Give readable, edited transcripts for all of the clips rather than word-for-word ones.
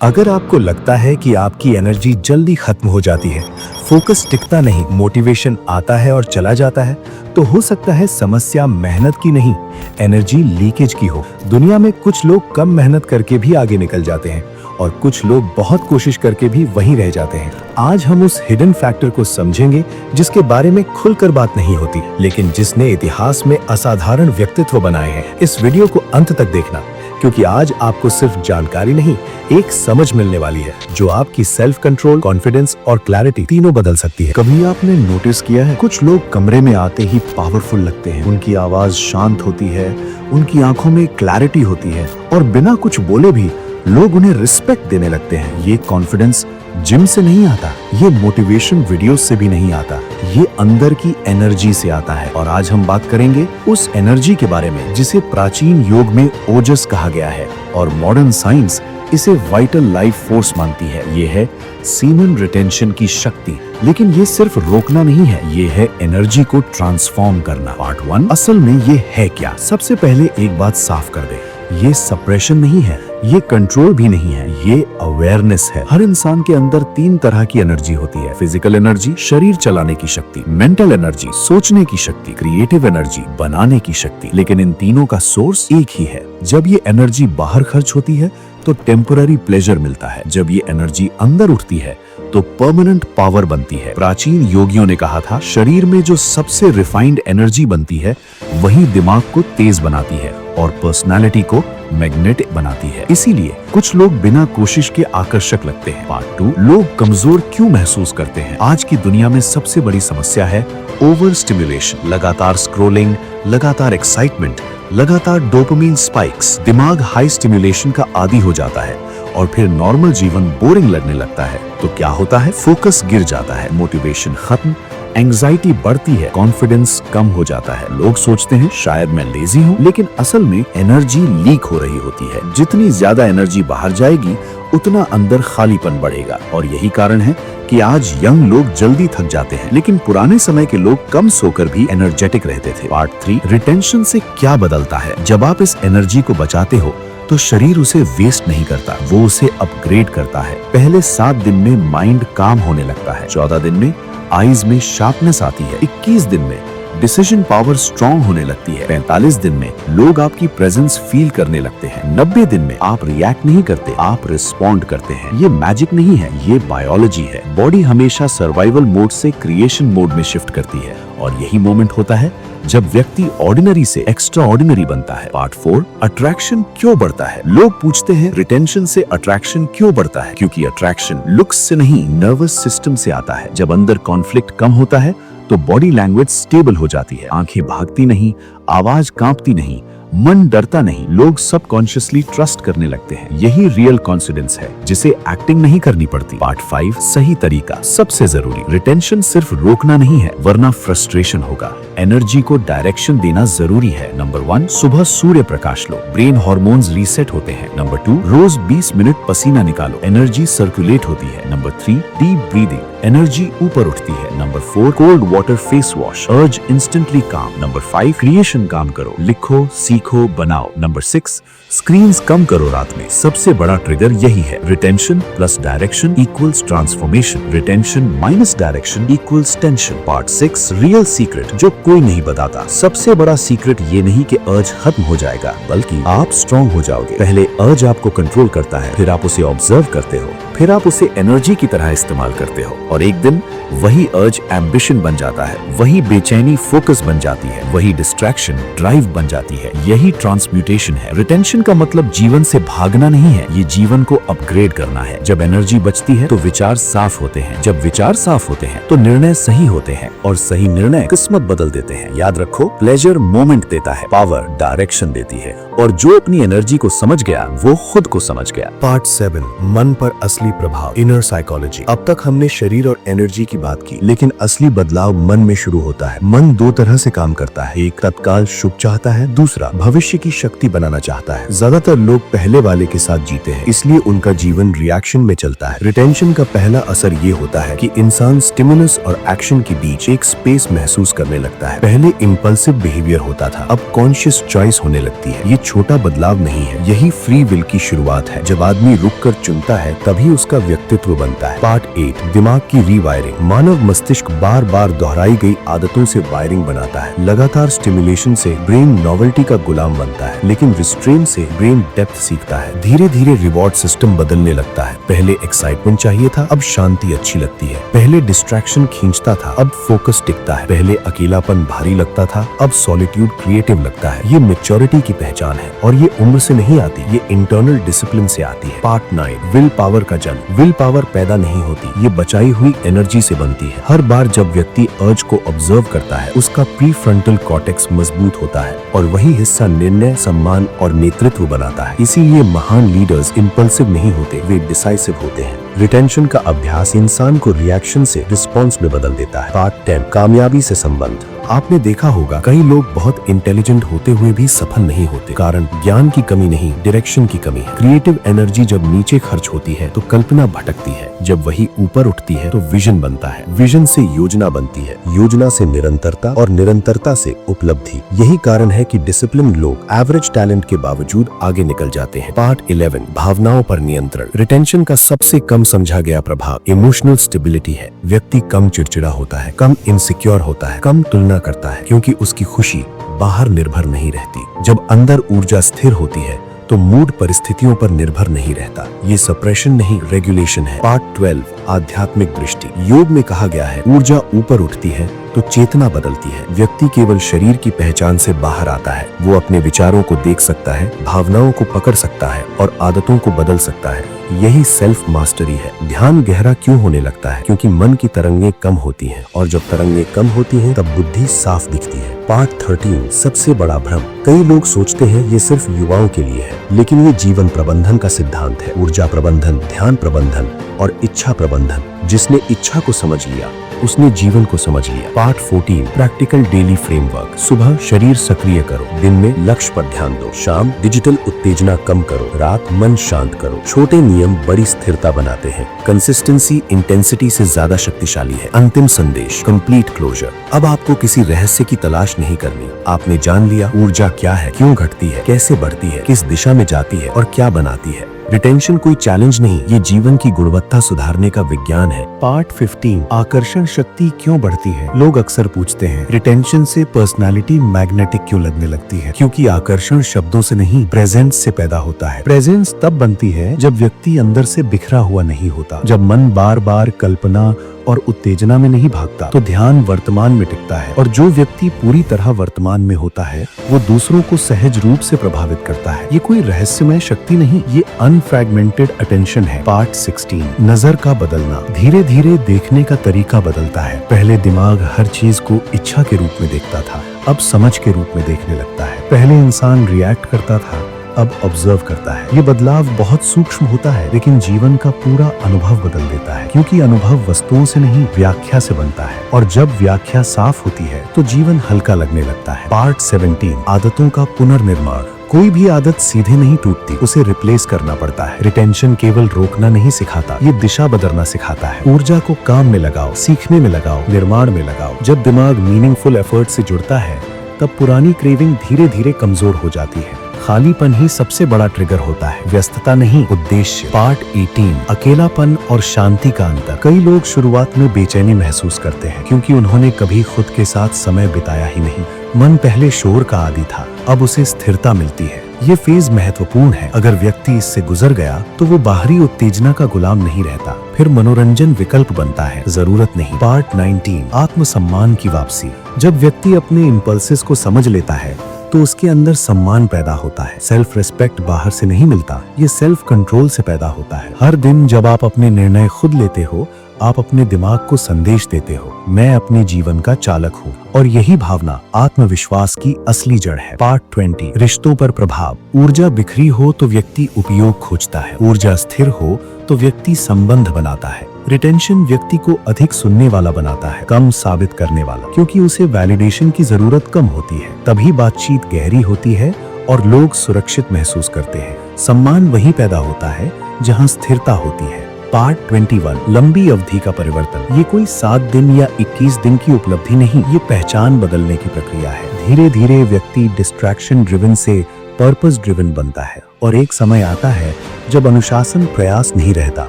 अगर आपको लगता है कि आपकी एनर्जी जल्दी खत्म हो जाती है, फोकस टिकता नहीं, मोटिवेशन आता है और चला जाता है, तो हो सकता है समस्या मेहनत की नहीं, एनर्जी लीकेज की हो। दुनिया में कुछ लोग कम मेहनत करके भी आगे निकल जाते हैं और कुछ लोग बहुत कोशिश करके भी वहीं रह जाते हैं। आज हम उस हिडन फैक्टर को समझेंगे जिसके बारे में खुलकर बात नहीं होती, लेकिन जिसने इतिहास में असाधारण व्यक्तित्व बनाए हैं। इस वीडियो को अंत तक देखना, क्योंकि आज आपको सिर्फ जानकारी नहीं, एक समझ मिलने वाली है जो आपकी सेल्फ कंट्रोल, कॉन्फिडेंस और क्लैरिटी तीनों बदल सकती है। कभी आपने नोटिस किया है, कुछ लोग कमरे में आते ही पावरफुल लगते हैं। उनकी आवाज शांत होती है, उनकी आंखों में क्लैरिटी होती है और बिना कुछ बोले भी लोग उन्हें रिस्पेक्ट देने लगते हैं। ये कॉन्फिडेंस जिम से नहीं आता, ये मोटिवेशन वीडियोस से भी नहीं आता, ये अंदर की एनर्जी से आता है। और आज हम बात करेंगे उस एनर्जी के बारे में जिसे प्राचीन योग में ओजस कहा गया है और मॉडर्न साइंस इसे वाइटल लाइफ फोर्स मानती है। ये है सीमन रिटेंशन की शक्ति। लेकिन ये सिर्फ रोकना नहीं है, ये है एनर्जी को ट्रांसफॉर्म करना। पार्ट 1, असल में ये है क्या? सबसे पहले एक बात साफ कर दे, ये सप्रेशन नहीं है, ये कंट्रोल भी नहीं है, ये अवेयरनेस है। हर इंसान के अंदर 3 तरह की एनर्जी होती है। फिजिकल एनर्जी, शरीर चलाने की शक्ति; मेंटल एनर्जी, सोचने की शक्ति; क्रिएटिव एनर्जी, बनाने की शक्ति। लेकिन इन तीनों का सोर्स एक ही है। जब ये एनर्जी बाहर खर्च होती है तो टेम्पररी प्लेजर मिलता है, जब ये एनर्जी अंदर उठती है तो परमानेंट पावर बनती है। प्राचीन योगियों ने कहा था, शरीर में जो सबसे रिफाइंड एनर्जी बनती है वही दिमाग को तेज बनाती है और पर्सनालिटी को मैग्नेटिक बनाती है। इसीलिए कुछ लोग बिना कोशिश के आकर्षक लगते हैं। पार्ट 2, लोग कमजोर क्यों महसूस करते हैं? आज की दुनिया में सबसे बड़ी समस्या है ओवर स्टिमुलेशन। लगातार स्क्रोलिंग, लगातार एक्साइटमेंट, लगातार डोपामिन स्पाइक्स। दिमाग हाई स्टिमुलेशन का आदी हो जाता है और फिर नॉर्मल जीवन बोरिंग लगने लगता है। तो क्या होता है? फोकस गिर जाता है, मोटिवेशन खत्म, एंजाइटी बढ़ती है, कॉन्फिडेंस कम हो जाता है। लोग सोचते हैं शायद मैं लेजी हूँ, लेकिन असल में एनर्जी लीक हो रही होती है। जितनी ज्यादा एनर्जी बाहर जाएगी उतना अंदर खालीपन बढ़ेगा। और यही कारण है कि आज यंग लोग जल्दी थक जाते हैं, लेकिन पुराने समय के लोग कम सोकर भी एनर्जेटिक रहते थे। पार्ट 3, रिटेंशन से क्या बदलता है? जब आप इस एनर्जी को बचाते हो तो शरीर उसे वेस्ट नहीं करता, वो उसे अपग्रेड करता है। पहले 7 दिन में माइंड काम होने लगता है, 14 दिन में आईज में शार्पनेस आती है, 21 दिन में डिसीजन पावर स्ट्रॉन्ग होने लगती है, 45 दिन में लोग आपकी प्रेजेंस फील करने लगते हैं, 90 दिन में आप रिएक्ट नहीं करते, आप रिस्पॉन्ड करते हैं। ये मैजिक नहीं है, ये बायोलॉजी है। बॉडी हमेशा सर्वाइवल मोड से क्रिएशन मोड में शिफ्ट करती है और यही मोमेंट होता है जब व्यक्ति ऑर्डिनरी से एक्स्ट्रा ऑर्डिनरी बनता है। पार्ट 4, अट्रैक्शन क्यों बढ़ता है? लोग पूछते हैं रिटेंशन से अट्रैक्शन क्यों बढ़ता है? क्योंकि अट्रैक्शन लुक्स से नहीं, नर्वस सिस्टम से आता है। जब अंदर कॉन्फ्लिक्ट कम होता है तो बॉडी लैंग्वेज स्टेबल हो जाती है, आंखें भागती नहीं, आवाज कांपती नहीं, मन डरता नहीं, लोग सबकॉन्शियसली ट्रस्ट करने लगते हैं। यही रियल कॉन्फिडेंस है जिसे एक्टिंग नहीं करनी पड़ती। पार्ट 5, सही तरीका सबसे जरूरी। रिटेंशन सिर्फ रोकना नहीं है, वरना फ्रस्ट्रेशन होगा। एनर्जी को डायरेक्शन देना जरूरी है। नंबर 1, सुबह सूर्य प्रकाश लो, ब्रेन हार्मोन्स रीसेट होते हैं। नंबर 2, रोज 20 मिनट पसीना निकालो, एनर्जी सर्कुलेट होती है। नंबर 3, डीप ब्रीदिंग, एनर्जी ऊपर उठती है। Number 4, cold water face wash, अर्ज इंस्टेंटली काम। नंबर 5, क्रिएशन काम करो, लिखो, सीखो, बनाओ। नंबर 6, स्क्रीन्स कम करो रात में। सबसे बड़ा ट्रिगर यही है, retention plus direction equals transformation, retention minus direction equals tension. Part 6, real secret जो कोई नहीं बताता। सबसे बड़ा सीक्रेट ये नहीं कि अर्ज खत्म हो जाएगा, बल्कि आप स्ट्रॉन्ग हो जाओगे। पहले अर्ज आपको कंट्रोल करता है, फिर आप उसे ऑब्जर्व करते हो, फिर आप उसे एनर्जी की तरह इस्तेमाल करते हो और एक दिन वही अर्ज एम्बिशन बन जाता है, वही बेचैनी फोकस बन जाती है, वही डिस्ट्रैक्शन ड्राइव बन जाती है। यही ट्रांसम्यूटेशन है। रिटेंशन का मतलब जीवन से भागना नहीं है, ये जीवन को अपग्रेड करना है। जब एनर्जी बचती है तो विचार साफ होते हैं, जब विचार साफ होते हैं तो निर्णय सही होते हैं और सही निर्णय किस्मत बदल देते हैं। याद रखो, प्लेजर मोमेंट देता है, पावर डायरेक्शन देती है और जो अपनी एनर्जी को समझ गया वो खुद को समझ गया। पार्ट 7, मन पर असली असली प्रभाव, इनर साइकोलॉजी। अब तक हमने शरीर और एनर्जी की बात की, लेकिन असली बदलाव मन में शुरू होता है। मन दो तरह से काम करता है, एक तत्काल शुभ चाहता है, दूसरा भविष्य की शक्ति बनाना चाहता है। ज्यादातर लोग पहले वाले के साथ जीते हैं, इसलिए उनका जीवन रिएक्शन में चलता है। रिटेंशन का पहला असर ये होता है कि इंसान स्टिमुलस और एक्शन के बीच एक स्पेस महसूस करने लगता है। पहले इम्पल्सिव बिहेवियर होता था, अब कॉन्शियस चॉइस होने लगती है। ये छोटा बदलाव नहीं है, यही फ्री विल की शुरुआत है। जब आदमी रुककर चुनता है तभी उसका व्यक्तित्व बनता है। पार्ट 8, दिमाग की रीवायरिंग। मानव मस्तिष्क बार बार दोहराई गई आदतों से वायरिंग बनाता है। लगातार स्टिमुलेशन से ब्रेन नॉवेल्टी का गुलाम बनता है, लेकिन रिस्ट्रेन से ब्रेन डेप्थ सीखता है। धीरे धीरे रिवॉर्ड सिस्टम बदलने लगता है। पहले एक्साइटमेंट चाहिए था, अब शांति अच्छी लगती है। पहले डिस्ट्रैक्शन खींचता था, अब फोकस टिकता है। पहले अकेलापन भारी लगता था, अब सॉलिट्यूड क्रिएटिव लगता है। ये मैच्योरिटी की पहचान है और ये उम्र से नहीं आती, ये इंटरनल डिसिप्लिन से आती है। पार्ट 9, विल पावर का जन्म। विल पावर पैदा नहीं होती, ये बचाई हुई एनर्जी से बनती है। हर बार जब व्यक्ति अर्ज को ऑब्जर्व करता है, उसका प्री फ्रंटल कॉर्टेक्स मजबूत होता है और वही हिस्सा निर्णय, सम्मान और नेतृत्व बनाता है। इसीलिए महान लीडर्स इम्पल्सिव नहीं होते, वे डिसाइसिव होते हैं। रिटेंशन का अभ्यास इंसान को रिएक्शन से रिस्पॉन्स में बदल देता है। पार्ट 10, कामयाबी से संबंध। आपने देखा होगा कई लोग बहुत इंटेलिजेंट होते हुए भी सफल नहीं होते। कारण ज्ञान की कमी नहीं, डायरेक्शन की कमी है। क्रिएटिव एनर्जी जब नीचे खर्च होती है तो कल्पना भटकती है, जब वही ऊपर उठती है तो विजन बनता है। विजन से योजना बनती है, योजना से निरंतरता और निरंतरता से उपलब्धि। यही कारण है कि डिसिप्लिन लोग एवरेज टैलेंट के बावजूद आगे निकल जाते हैं। पार्ट 11, भावनाओं पर नियंत्रण। रिटेंशन का सबसे कम समझा गया प्रभाव इमोशनल स्टेबिलिटी है। व्यक्ति कम चिड़चिड़ा होता है, कम इनसिक्योर होता है, कम तुलना करता है, क्योंकि उसकी खुशी बाहर निर्भर नहीं रहती। जब अंदर ऊर्जा स्थिर होती है तो मूड परिस्थितियों पर निर्भर नहीं रहता। ये सप्रेशन नहीं, रेगुलेशन है। पार्ट 12, आध्यात्मिक दृष्टि। योग में कहा गया है ऊर्जा ऊपर उठती है तो चेतना बदलती है। व्यक्ति केवल शरीर की पहचान से बाहर आता है। वो अपने विचारों को देख सकता है, भावनाओं को पकड़ सकता है और आदतों को बदल सकता है। यही सेल्फ मास्टरी है। ध्यान गहरा क्यों होने लगता है? क्योंकि मन की तरंगें कम होती हैं और जब तरंगें कम होती हैं तब बुद्धि साफ दिखती है। पार्ट 13, सबसे बड़ा भ्रम। कई लोग सोचते हैं ये सिर्फ युवाओं के लिए है, लेकिन ये जीवन प्रबंधन का सिद्धांत है। ऊर्जा प्रबंधन, ध्यान प्रबंधन और इच्छा प्रबंधन। जिसने इच्छा को समझ लिया उसने जीवन को समझ लिया। Part 14, practical daily framework. सुबह शरीर सक्रिय करो, दिन में लक्ष्य पर ध्यान दो, शाम डिजिटल उत्तेजना कम करो, रात मन शांत करो। छोटे नियम बड़ी स्थिरता बनाते हैं। कंसिस्टेंसी इंटेंसिटी से ज्यादा शक्तिशाली है। अंतिम संदेश, कंप्लीट क्लोजर। अब आपको किसी रहस्य की तलाश नहीं करनी। आपने जान लिया ऊर्जा क्या है, क्यों घटती है, कैसे बढ़ती है, किस दिशा में जाती है और क्या बनाती है। रिटेंशन कोई चैलेंज नहीं, ये जीवन की गुणवत्ता सुधारने का विज्ञान है। पार्ट 15, आकर्षण शक्ति क्यों बढ़ती है। लोग अक्सर पूछते हैं रिटेंशन से पर्सनालिटी मैग्नेटिक क्यों लगने लगती है। क्योंकि आकर्षण शब्दों से नहीं, प्रेजेंस से पैदा होता है। प्रेजेंस तब बनती है जब व्यक्ति अंदर से बिखरा हुआ नहीं होता। जब मन बार बार कल्पना और उत्तेजना में नहीं भागता तो ध्यान वर्तमान में टिकता है। और जो व्यक्ति पूरी तरह वर्तमान में होता है वो दूसरों को सहज रूप से प्रभावित करता है। ये कोई रहस्यमय शक्ति नहीं, ये अनफ्रैगमेंटेड अटेंशन है। पार्ट 16, नजर का बदलना। धीरे धीरे देखने का तरीका बदलता है। पहले दिमाग हर चीज को इच्छा के रूप में देखता था, अब समझ के रूप में देखने लगता है। पहले इंसान रिएक्ट करता था, अब ऑब्जर्व करता है। ये बदलाव बहुत सूक्ष्म होता है, लेकिन जीवन का पूरा अनुभव बदल देता है। क्योंकि अनुभव वस्तुओं से नहीं, व्याख्या से बनता है। और जब व्याख्या साफ होती है तो जीवन हल्का लगने लगता है। पार्ट 17, आदतों का पुनर्निर्माण। कोई भी आदत सीधे नहीं टूटती, उसे रिप्लेस करना पड़ता है। रिटेंशन केवल रोकना नहीं सिखाता, ये दिशा बदलना सिखाता है। ऊर्जा को काम में लगाओ, सीखने में लगाओ, निर्माण में लगाओ। जब दिमाग मीनिंगफुल एफर्ट से जुड़ता है तब पुरानी क्रेविंग धीरे धीरे कमजोर हो जाती है। खालीपन ही सबसे बड़ा ट्रिगर होता है, व्यस्तता नहीं, उद्देश्य। पार्ट 18, अकेलापन और शांति का अंतर। कई लोग शुरुआत में बेचैनी महसूस करते हैं क्योंकि उन्होंने कभी खुद के साथ समय बिताया ही नहीं। मन पहले शोर का आदी था, अब उसे स्थिरता मिलती है। ये फेज महत्वपूर्ण है। अगर व्यक्ति इससे गुजर गया तो वो बाहरी उत्तेजना का गुलाम नहीं रहता, फिर मनोरंजन विकल्प बनता है, जरूरत नहीं। पार्ट 19, आत्मसम्मान की वापसी। जब व्यक्ति अपने इम्पल्सेस को समझ लेता है तो उसके अंदर सम्मान पैदा होता है। सेल्फ रिस्पेक्ट बाहर से नहीं मिलता, ये सेल्फ कंट्रोल से पैदा होता है। हर दिन जब आप अपने निर्णय खुद लेते हो आप अपने दिमाग को संदेश देते हो, मैं अपने जीवन का चालक हूँ। और यही भावना आत्मविश्वास की असली जड़ है। पार्ट 20, रिश्तों पर प्रभाव। ऊर्जा बिखरी हो तो व्यक्ति उपयोग खोजता है, ऊर्जा स्थिर हो तो व्यक्ति संबंध बनाता है। रिटेंशन व्यक्ति को अधिक सुनने वाला बनाता है, कम साबित करने वाला, क्योंकि उसे वैलिडेशन की जरूरत कम होती है। तभी बातचीत गहरी होती है और लोग सुरक्षित महसूस करते हैं। सम्मान वहीं पैदा होता है जहां स्थिरता होती है। पार्ट 21, लंबी अवधि का परिवर्तन। ये कोई 7 दिन या 21 दिन की उपलब्धि नहीं, ये पहचान बदलने की प्रक्रिया है। धीरे धीरे व्यक्ति डिस्ट्रैक्शन ड्रिवन से पर्पस ड्रिवन बनता है और एक समय आता है जब अनुशासन प्रयास नहीं रहता,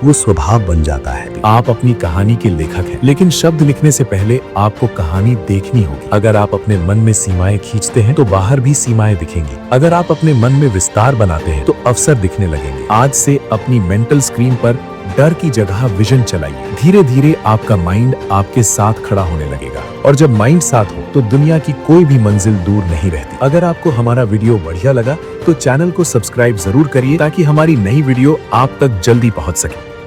वो स्वभाव बन जाता है। आप अपनी कहानी के लेखक हैं, लेकिन शब्द लिखने से पहले आपको कहानी देखनी होगी। अगर आप अपने मन में सीमाएं खींचते हैं तो बाहर भी सीमाएं दिखेंगी। अगर आप अपने मन में विस्तार बनाते हैं तो अवसर दिखने लगेंगे। आज से अपनी मेंटल स्क्रीन पर डर की जगह विजन चलाइए। धीरे धीरे आपका माइंड आपके साथ खड़ा होने लगेगा, और जब माइंड साथ हो तो दुनिया की कोई भी मंजिल दूर नहीं रहती। अगर आपको हमारा वीडियो बढ़िया लगा तो चैनल को सब्सक्राइब जरूर करिए, ताकि हमारी नई वीडियो आप तक जल्दी पहुंच सके।